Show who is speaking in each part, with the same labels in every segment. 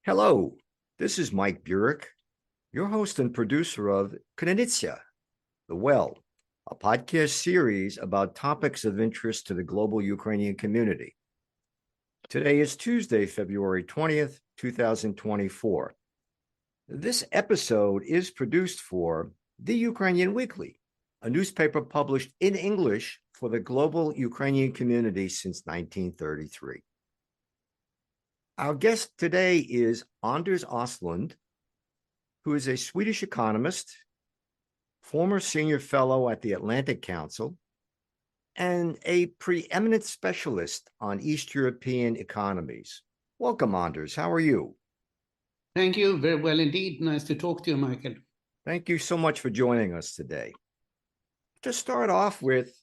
Speaker 1: Hello, this is Mike Burek, your host and producer of Knanitsia, The Well, a podcast series about topics of interest to the global Ukrainian community. Today is Tuesday, February 20th, 2024. This episode is produced for The Ukrainian Weekly, a newspaper published in English for the global Ukrainian community since 1933. Our guest today is Anders Aslund, who is a Swedish economist, former senior fellow at the Atlantic Council, and a preeminent specialist on East European economies. Welcome, Anders. How are you?
Speaker 2: Thank you. Very well indeed. Nice to talk to you, Michael.
Speaker 1: Thank you so much for joining us today. To start off with,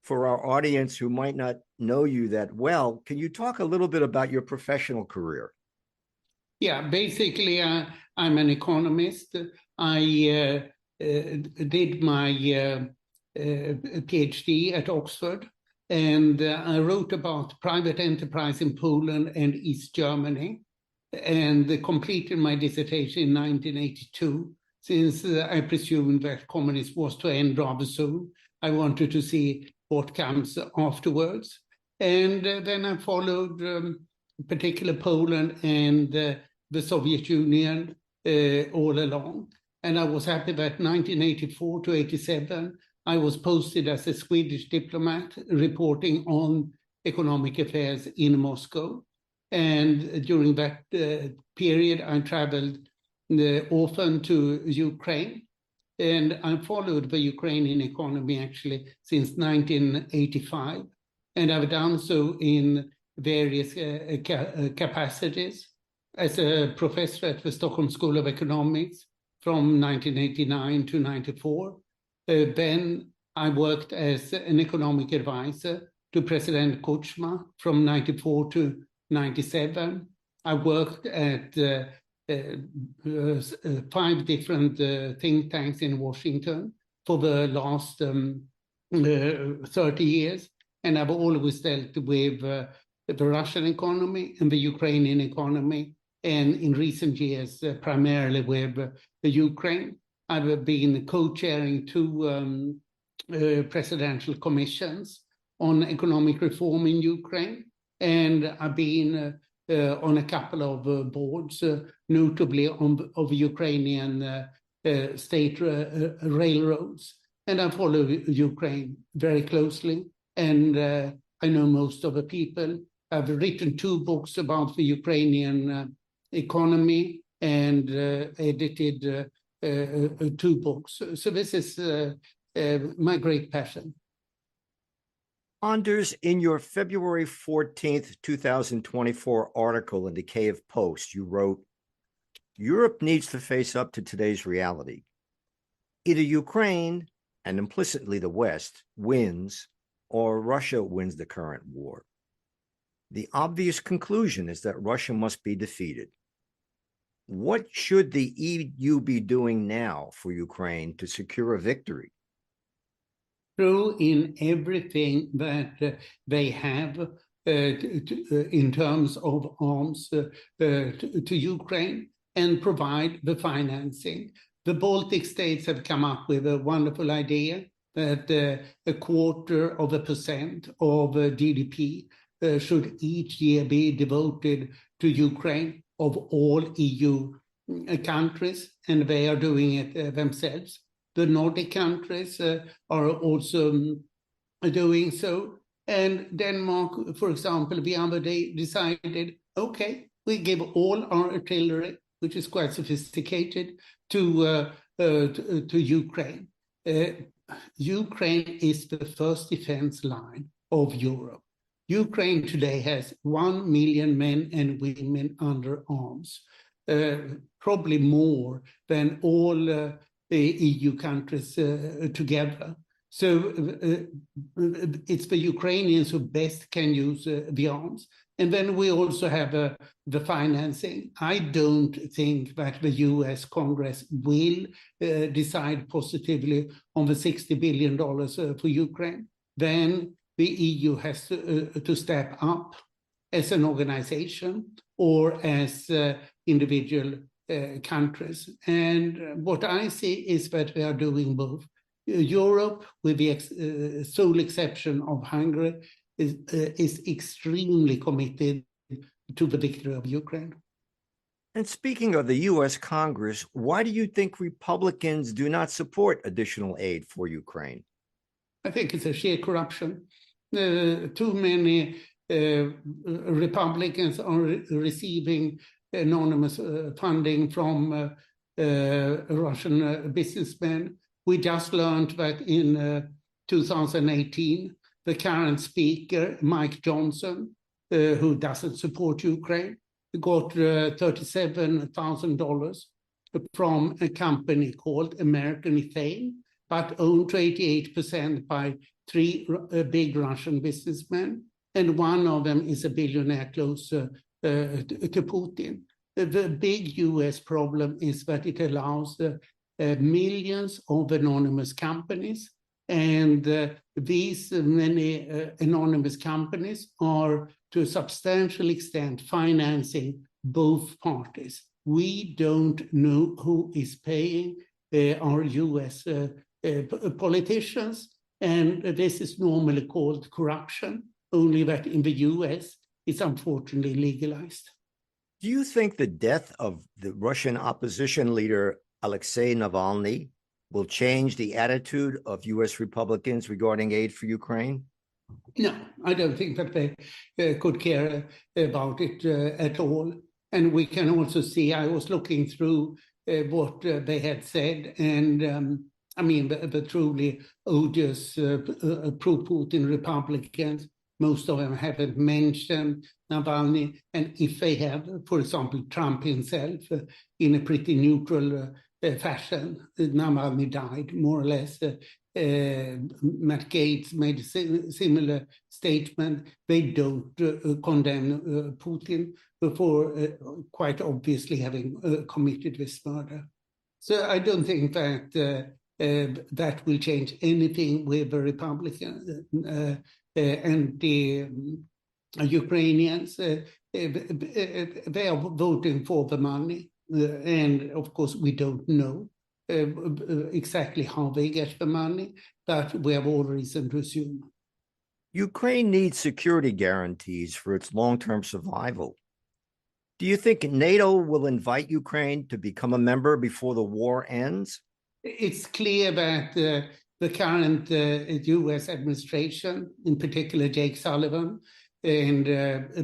Speaker 1: for our audience who might not know you that well, can you talk a little bit about your professional career?
Speaker 2: Yeah, basically, I'm an economist. I did my PhD at Oxford, and I wrote about private enterprise in Poland and East Germany, and completed my dissertation in 1982. Since I presumed that communism was to end rather soon, I wanted to see what comes afterwards. And then I followed particularly Poland and the Soviet Union all along. And I was happy that 1984 to 87, I was posted as a Swedish diplomat reporting on economic affairs in Moscow. And during that period, I traveled often to Ukraine. And I followed the Ukrainian economy actually since 1985. And I've done so in various capacities as a professor at the Stockholm School of Economics from 1989 to 94. Then I worked as an economic advisor to President Kuchma from 94 to 97. I worked at 5 different think tanks in Washington for the last 30 years. And I've always dealt with the Russian economy and the Ukrainian economy. And in recent years, primarily with the Ukraine. I've been co-chairing 2 presidential commissions on economic reform in Ukraine. And I've been on a couple of boards, notably of Ukrainian state railroads. And I follow Ukraine very closely. And I know most of the people. I've written 2 books about the Ukrainian economy and edited 2 books. So this is my great passion.
Speaker 1: Anders, in your February 14th, 2024 article in the Kyiv Post, you wrote, Europe needs to face up to today's reality. Either Ukraine, and implicitly the West, wins, or Russia wins the current war. The obvious conclusion is that Russia must be defeated. What should the EU be doing now for Ukraine to secure a victory?
Speaker 2: Throw in everything that they have in terms of arms to Ukraine and provide the financing. The Baltic states have come up with a wonderful idea that 0.25% of GDP should each year be devoted to Ukraine of all EU countries, and they are doing it themselves. The Nordic countries are also doing so. And Denmark, for example, the other day decided, okay, we give all our artillery, which is quite sophisticated, to Ukraine. Ukraine is the first defense line of Europe. Ukraine today has 1 million men and women under arms, probably more than all the EU countries together. So it's the Ukrainians who best can use the arms. And then we also have the financing. I don't think that the US Congress will decide positively on the $60 billion for Ukraine. Then the EU has to step up as an organization or as individual countries. And what I see is that we are doing both. Europe, with the sole exception of Hungary, is extremely committed to the victory of Ukraine.
Speaker 1: And speaking of the U.S. Congress, why do you think Republicans do not support additional aid for Ukraine?
Speaker 2: I think it's a sheer corruption. Too many Republicans are receiving anonymous funding from Russian businessmen. We just learned that in 2018, the current speaker, Mike Johnson, who doesn't support Ukraine, got $37,000 from a company called American Ethane, but owned 88% by three big Russian businessmen, and one of them is a billionaire close to Putin. The big US problem is that it allows millions of anonymous companies, and these many anonymous companies are to a substantial extent financing both parties. We don't know who is paying our US politicians, and this is normally called corruption, only that in the US it's unfortunately legalized.
Speaker 1: Do you think the death of the Russian opposition leader Alexei Navalny will change the attitude of US Republicans regarding aid for Ukraine?
Speaker 2: No, I don't think that they could care about it at all. And we can also see, I was looking through what they had said, and I mean, the truly odious pro-Putin Republicans, most of them haven't mentioned Navalny. And if they have, for example, Trump himself, in a pretty neutral fashion, Navalny died, more or less. Matt Gaetz made a similar statement. They don't condemn Putin for quite obviously having committed this murder. So I don't think that that will change anything with the Republicans and the Ukrainians. They are voting for the money. And of course, we don't know exactly how they get the money, but we have all reason to assume.
Speaker 1: Ukraine needs security guarantees for its long-term survival. Do you think NATO will invite Ukraine to become a member before the war ends?
Speaker 2: It's clear that the current US administration, in particular Jake Sullivan and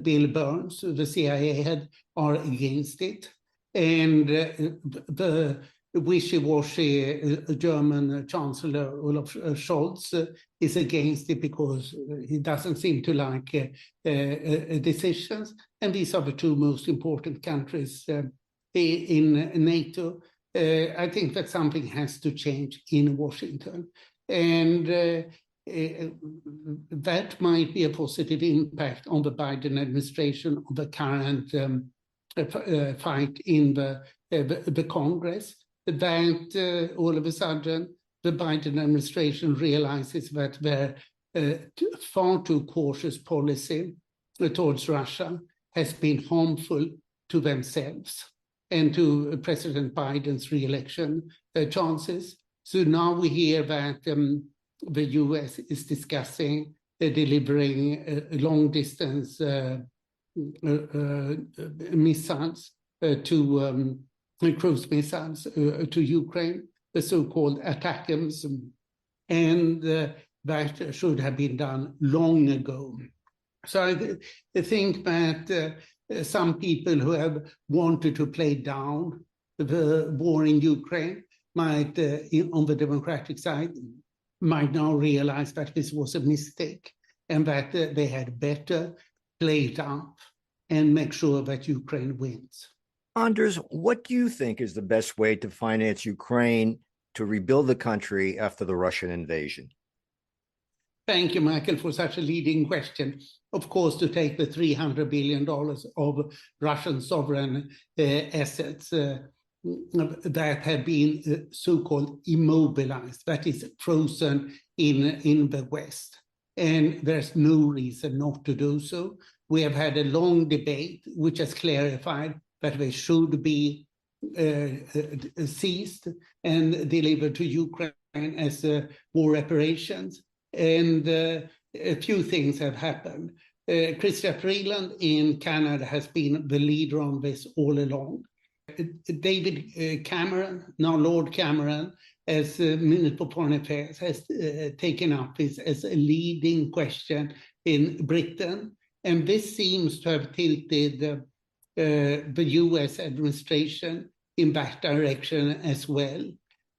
Speaker 2: Bill Burns, the CIA head, are against it. And the wishy-washy German Chancellor Olaf Scholz is against it because he doesn't seem to like decisions. And these are the two most important countries in NATO. I think that something has to change in Washington. And that might be a positive impact on the Biden administration, on the current fight in the Congress, that all of a sudden the Biden administration realizes that their far too cautious policy towards Russia has been harmful to themselves and to President Biden's re-election chances. So now we hear that the US is discussing delivering long-distance missiles to cruise missiles to Ukraine, the so-called ATACMS, and that should have been done long ago. So I think that some people who have wanted to play down the war in Ukraine might, on the Democratic side, might now realize that this was a mistake and that they had better play it up and make sure that Ukraine wins.
Speaker 1: Anders, what do you think is the best way to finance Ukraine to rebuild the country after the Russian invasion?
Speaker 2: Thank you, Michael, for such a leading question. Of course, to take the $300 billion of Russian sovereign assets that have been so-called immobilized, that is frozen in the West. And there's no reason not to do so. we have had a long debate which has clarified that they should be seized and delivered to Ukraine as war reparations. And a few things have happened. Chrystia Freeland in Canada has been the leader on this all along. David Cameron, now Lord Cameron, as Minister for Foreign Affairs, has taken up this as a leading question in Britain. And this seems to have tilted the US administration in that direction as well.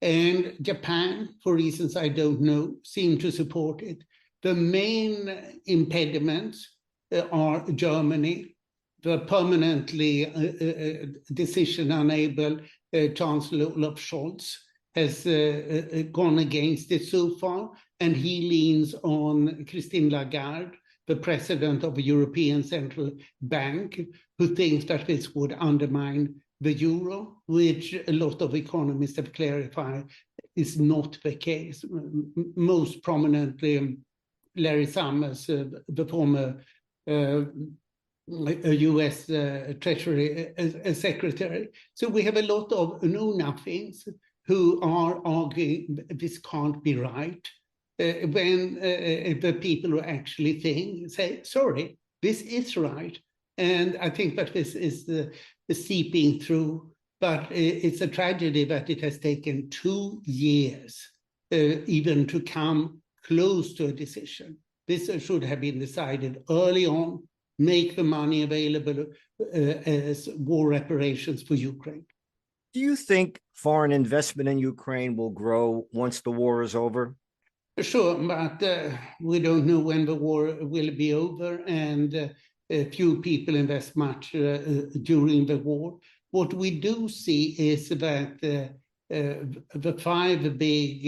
Speaker 2: And Japan, for reasons I don't know, seem to support it. The main impediments are Germany, the permanently decision unable Chancellor Olaf Scholz has gone against it so far, and he leans on Christine Lagarde, the president of the European Central Bank, who thinks that this would undermine the euro, which a lot of economists have clarified is not the case. Most prominently, Larry Summers, the former US Treasury Secretary. So we have a lot of know-nothings who are arguing this can't be right, when the people who actually think say, sorry, this is right. And I think that this is seeping through, but it's a tragedy that it has taken 2 years even to come close to a decision. This should have been decided early on, make the money available as war reparations for Ukraine.
Speaker 1: Do you think foreign investment in Ukraine will grow once the war is over?
Speaker 2: Sure, but we don't know when the war will be over, and few people invest much during the war. What we do see is that the 5 big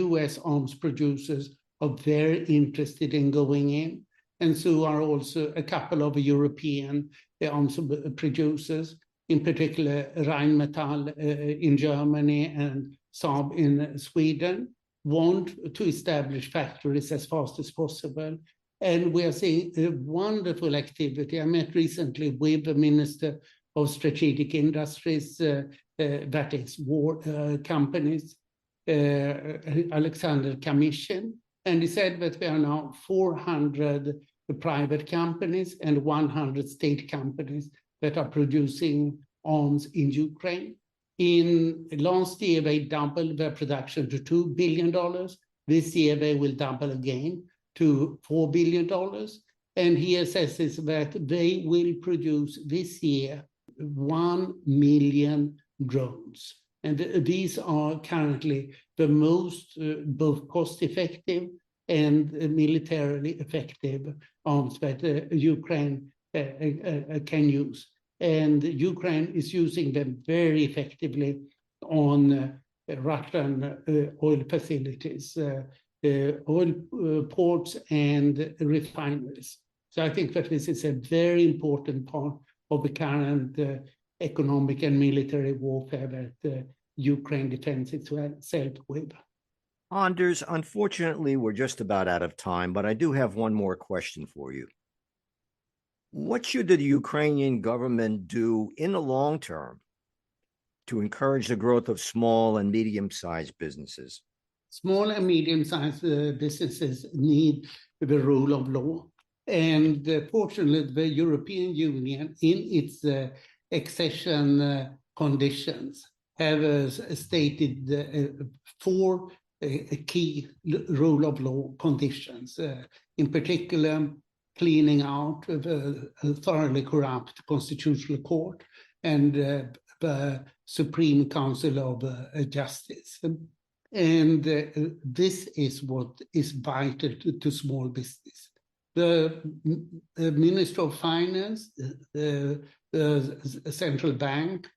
Speaker 2: US arms producers are very interested in going in, and so are also a couple of European arms producers, in particular Rheinmetall in Germany and Saab in Sweden, want to establish factories as fast as possible. And we are seeing a wonderful activity. I met recently with the Minister of Strategic Industries, that is war companies, Alexander Kamishin, and he said that there are now 400 private companies and 100 state companies that are producing arms in Ukraine. In last year, they doubled their production to $2 billion. This year, they will double again to $4 billion. And he assesses that they will produce this year 1 million drones. And these are currently the most both cost-effective and militarily effective arms that Ukraine can use. And Ukraine is using them very effectively on Russian oil facilities, oil ports and refineries. So I think that this is a very important part of the current economic and military warfare that Ukraine defends itself with.
Speaker 1: Anders, unfortunately, we're just about out of time, but I do have one more question for you. What should the Ukrainian government do in the long term to encourage the growth of small and medium-sized businesses?
Speaker 2: Small and medium-sized businesses need the rule of law. And fortunately, the European Union, in its accession conditions, have stated 4 key rule of law conditions, in particular, cleaning out the thoroughly corrupt Constitutional Court and the Supreme Council of Justice. And this is what is vital to small business. The Minister of Finance, the Central Bank,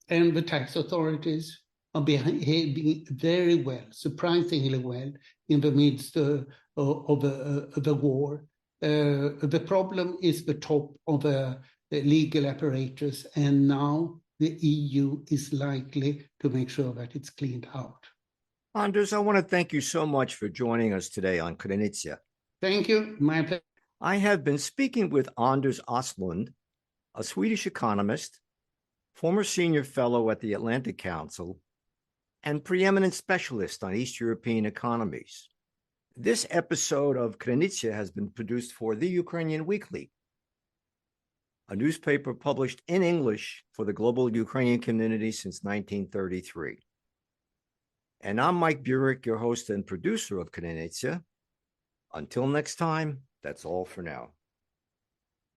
Speaker 2: and the tax authorities are behaving very well, surprisingly well, in the midst of the war. The problem is the top of the legal apparatus, and now the EU is likely to make sure that it's cleaned out.
Speaker 1: Anders, I want to thank you so much for joining us today on Krynytsia.
Speaker 2: Thank you. My pleasure.
Speaker 1: I have been speaking with Anders Aslund, a Swedish economist, former senior fellow at the Atlantic Council, and preeminent specialist on East European economies. This episode of Krynycia has been produced for The Ukrainian Weekly, a newspaper published in English for the global Ukrainian community since 1933. And I'm Mike Burek, your host and producer of Krynycia. Until next time, that's all for now.